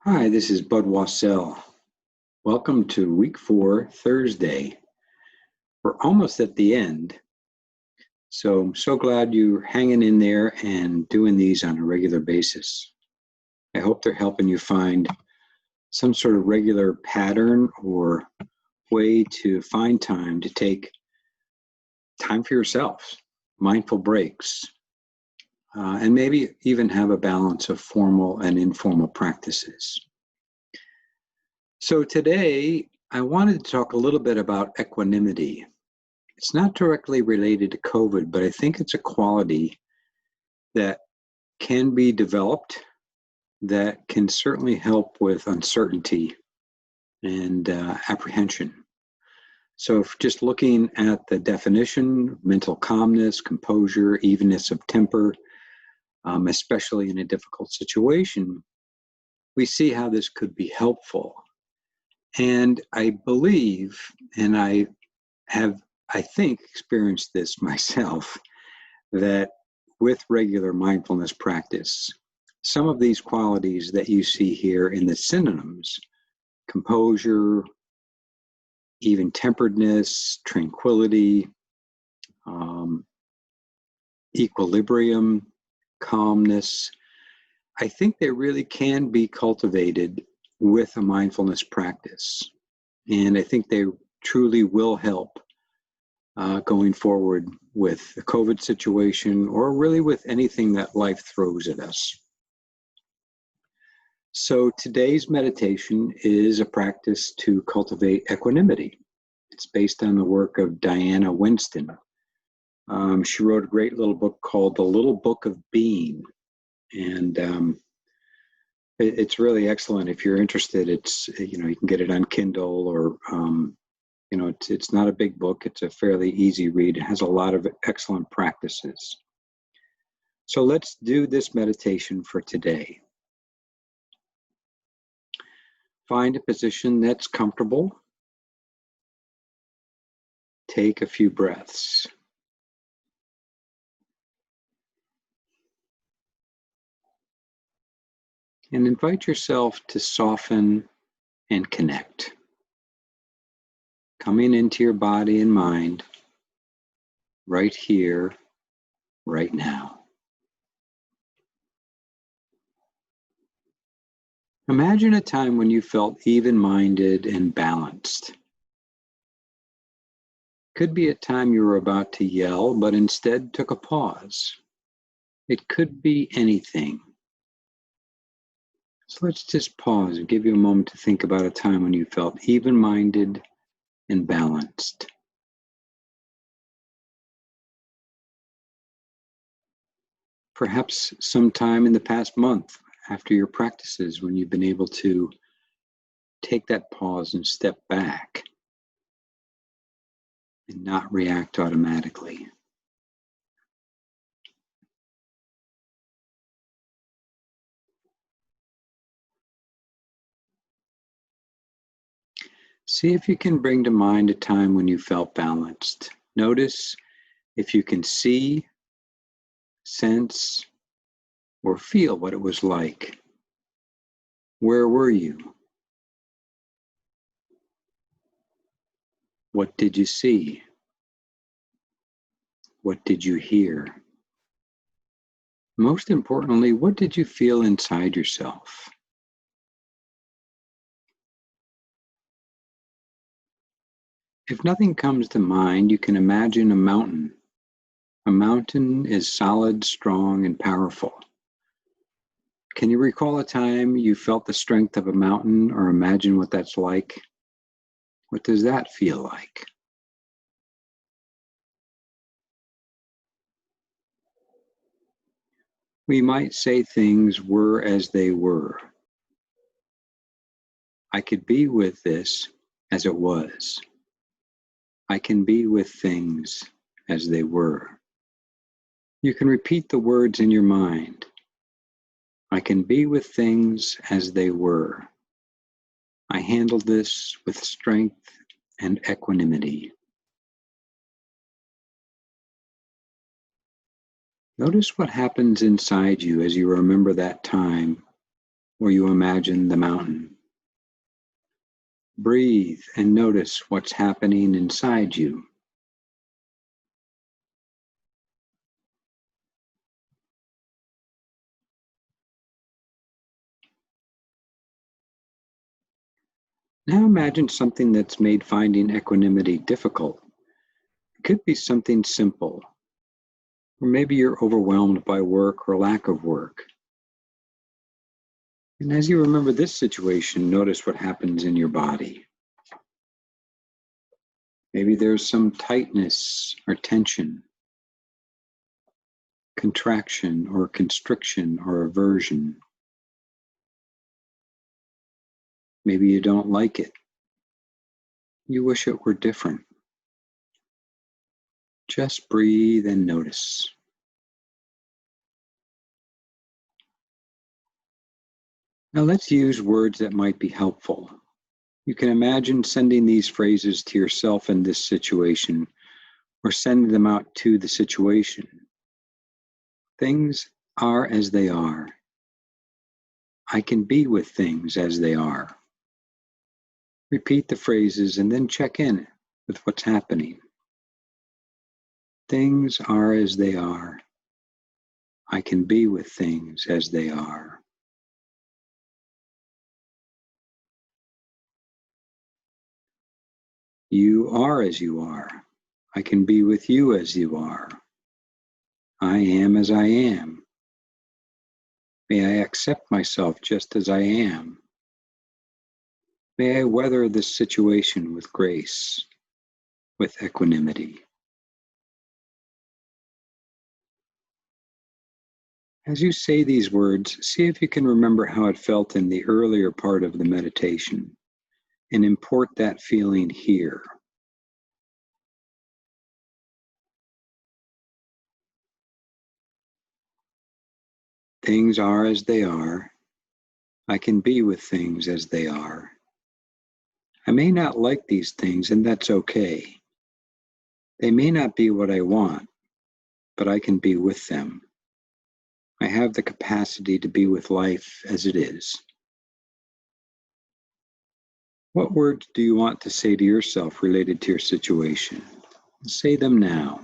Hi, this is Bud Wassell. Welcome to week 4, Thursday. We're almost at the end, so I'm so glad you're hanging in there and doing these on a regular basis. I hope they're helping you find some sort of regular pattern or way to find time to take time for yourself, mindful breaks, and maybe even have a balance of formal and informal practices. So today, I wanted to talk a little bit about equanimity. It's not directly related to COVID, but I think it's a quality that can be developed that can certainly help with uncertainty and apprehension. So if just looking at the definition, mental calmness, composure, evenness of temper, especially in a difficult situation, we see how this could be helpful. And I believe, and I think, experienced this myself, that with regular mindfulness practice, some of these qualities that you see here in the synonyms, composure, even temperedness, tranquility, equilibrium, calmness, I think they really can be cultivated with a mindfulness practice. And I think they truly will help going forward with the COVID situation or really with anything that life throws at us. So today's meditation is a practice to cultivate equanimity. It's based on the work of Diana Winston. She wrote a great little book called The Little Book of Being. And it's really excellent. If you're interested, you can get it on Kindle or it's not a big book. It's a fairly easy read. It has a lot of excellent practices. So let's do this meditation for today. Find a position that's comfortable. Take a few breaths. And invite yourself to soften and connect. Coming into your body and mind right here, right now. Imagine a time when you felt even-minded and balanced. Could be a time you were about to yell, but instead took a pause. It could be anything. So let's just pause and give you a moment to think about a time when you felt even-minded and balanced. Perhaps sometime in the past month after your practices when you've been able to take that pause and step back and not react automatically. See if you can bring to mind a time when you felt balanced. Notice if you can see, sense, or feel what it was like. Where were you? What did you see? What did you hear? Most importantly, what did you feel inside yourself? If nothing comes to mind, you can imagine a mountain. A mountain is solid, strong, and powerful. Can you recall a time you felt the strength of a mountain or imagine what that's like? What does that feel like? We might say things were as they were. I could be with this as it was. I can be with things as they were. You can repeat the words in your mind. I can be with things as they were. I handled this with strength and equanimity. Notice what happens inside you as you remember that time or you imagine the mountain. Breathe and notice what's happening inside you. Now imagine something that's made finding equanimity difficult. It could be something simple, or maybe you're overwhelmed by work or lack of work. And as you remember this situation, notice what happens in your body. Maybe there's some tightness or tension, contraction or constriction or aversion. Maybe you don't like it. You wish it were different. Just breathe and notice. Now let's use words that might be helpful. You can imagine sending these phrases to yourself in this situation, or sending them out to the situation. Things are as they are. I can be with things as they are. Repeat the phrases and then check in with what's happening. Things are as they are. I can be with things as they are. You are as you are. I can be with you as you are. I am as I am. May I accept myself just as I am. May I weather this situation with grace, with equanimity. As you say these words, see if you can remember how it felt in the earlier part of the meditation, and import that feeling here. Things are as they are. I can be with things as they are. I may not like these things, and that's okay. They may not be what I want, but I can be with them. I have the capacity to be with life as it is. What words do you want to say to yourself related to your situation? Say them now.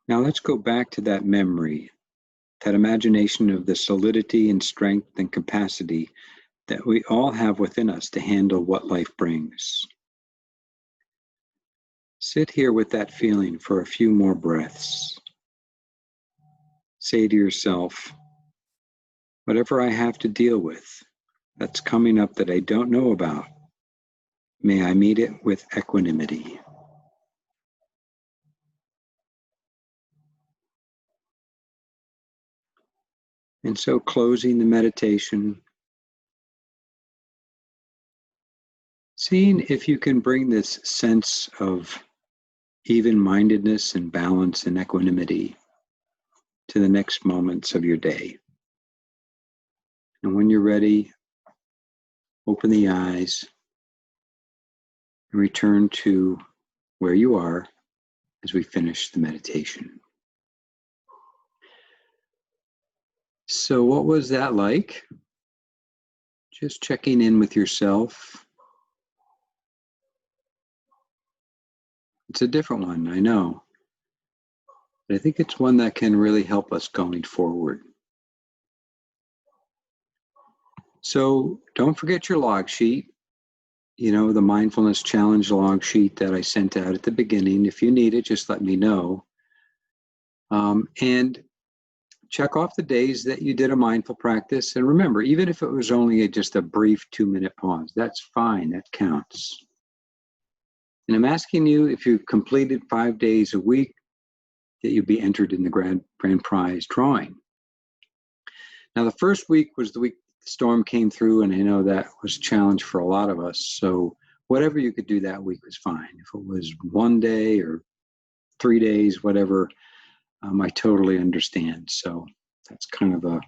Now let's go back to that memory, that imagination of the solidity and strength and capacity that we all have within us to handle what life brings. Sit here with that feeling for a few more breaths. Say to yourself, whatever I have to deal with that's coming up that I don't know about, may I meet it with equanimity. And so closing the meditation, seeing if you can bring this sense of even-mindedness and balance and equanimity to the next moments of your day. And when you're ready, open the eyes and return to where you are as we finish the meditation. So what was that like? Just checking in with yourself. It's a different one, I know. But I think it's one that can really help us going forward. So don't forget your log sheet. You know, the mindfulness challenge log sheet that I sent out at the beginning. If you need it, just let me know. And check off the days that you did a mindful practice. And remember, even if it was only just a brief 2-minute pause, that's fine, that counts. And I'm asking you, if you completed 5 days a week, that you be entered in the grand prize drawing. Now, the first week was the week the storm came through, and I know that was a challenge for a lot of us. So whatever you could do that week was fine. If it was 1 day or 3 days, whatever, I totally understand. So that's kind of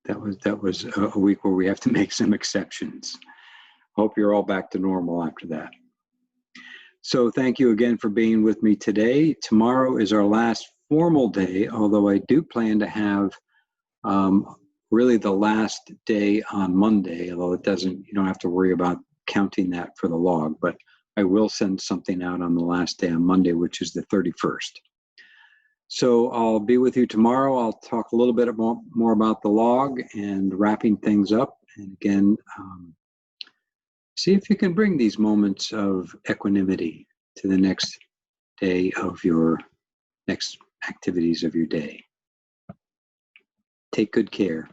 that was a week where we have to make some exceptions. Hope you're all back to normal after that. So thank you again for being with me today. Tomorrow is our last formal day, although I do plan to have really the last day on Monday, although you don't have to worry about counting that for the log, but I will send something out on the last day on Monday, which is the 31st. So I'll be with you tomorrow. I'll talk a little bit more about the log and wrapping things up. And again, see if you can bring these moments of equanimity to the next day of your next activities of your day. Take good care.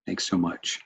Thanks so much.